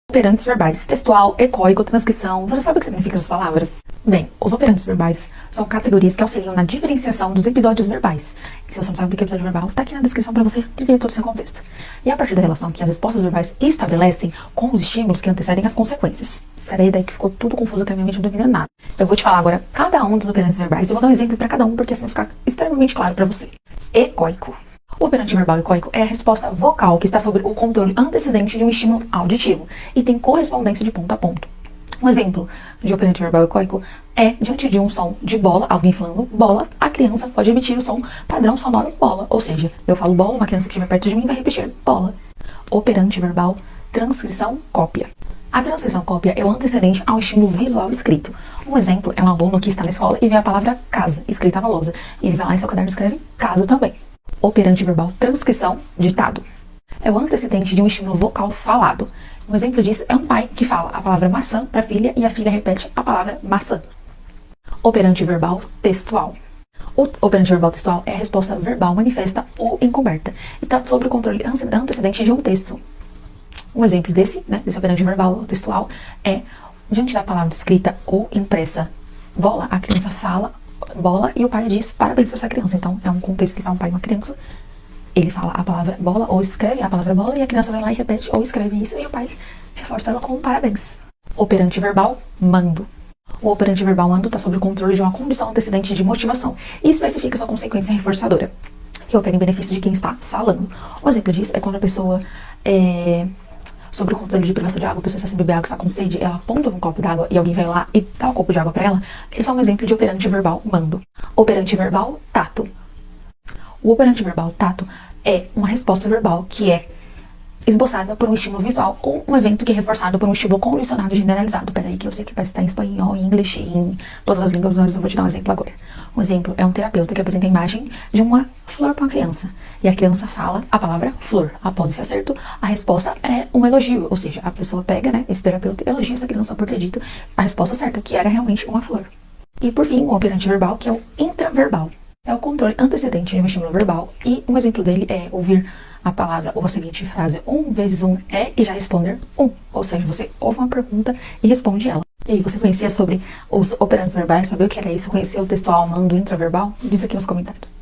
Operantes verbais, textual, ecoico, transcrição. Você sabe o que significam essas palavras? Bem, os operantes verbais são categorias que auxiliam na diferenciação dos episódios verbais. E se você não sabe o que é episódio verbal, tá aqui na descrição para você entender todo esse contexto. E a partir da relação que as respostas verbais estabelecem com os estímulos que antecedem as consequências. Peraí, daí que ficou tudo confuso aqui na minha mente, não tô entendendo nada. Eu vou te falar agora cada um dos operantes verbais e vou dar um exemplo para cada um, porque assim vai ficar extremamente claro para você. Ecoico. O operante verbal ecoico é a resposta vocal que está sob o controle antecedente de um estímulo auditivo e tem correspondência de ponto a ponto. Um exemplo de operante verbal ecoico é, diante de um som de bola, alguém falando bola, a criança pode emitir o som padrão sonoro bola. Ou seja, eu falo bola, uma criança que estiver perto de mim vai repetir bola. Operante verbal transcrição cópia. A transcrição cópia é o antecedente ao estímulo visual escrito. Um exemplo é um aluno que está na escola e vê a palavra casa escrita na lousa. E ele vai lá em seu caderno e escreve casa também. Operante verbal transcrição ditado. É o antecedente de um estímulo vocal falado. Um exemplo disso é um pai que fala a palavra maçã para a filha e a filha repete a palavra maçã. Operante verbal textual. O operante verbal textual é a resposta verbal manifesta ou encoberta e está sob o controle antecedente de um texto. Um exemplo desse operante verbal textual é, diante da palavra escrita ou impressa bola, a criança fala bola e o pai diz parabéns para essa criança. Então é um contexto que está um pai e uma criança. Ele fala a palavra bola ou escreve a palavra bola e a criança vai lá e repete ou escreve isso e o pai reforça ela com parabéns. Operante verbal mando. O operante verbal mando está sob o controle de uma condição antecedente de motivação e especifica sua consequência reforçadora, que opera em benefício de quem está falando. Um exemplo disso é quando a pessoa sobre o controle de privação de água, a pessoa está sem beber água, está com sede, ela aponta um copo d'água e alguém vai lá e dá um copo de água para ela. Esse é um exemplo de operante verbal mando. Operante verbal tato. O operante verbal tato é uma resposta verbal que é esboçada por um estímulo visual ou um evento que é reforçado por um estímulo condicionado generalizado. Peraí que eu sei que vai estar em espanhol, em inglês, em todas as línguas, mas eu vou te dar um exemplo agora. Um exemplo é um terapeuta que apresenta a imagem de uma flor para uma criança. E a criança fala a palavra flor. Após esse acerto, a resposta é um elogio. Ou seja, a pessoa pega, esse terapeuta elogia essa criança por ter dito a resposta certa, que era realmente uma flor. E por fim, o operante verbal, que é o intraverbal. É o controle antecedente de um estímulo verbal. E um exemplo dele é ouvir a palavra ou a seguinte frase: 1 vezes 1 é, e já responder 1. Ou seja, você ouve uma pergunta e responde ela. E aí, você conhecia sobre os operantes verbais? Sabia o que era isso? Conhecia o textual mando intraverbal? Diz aqui nos comentários.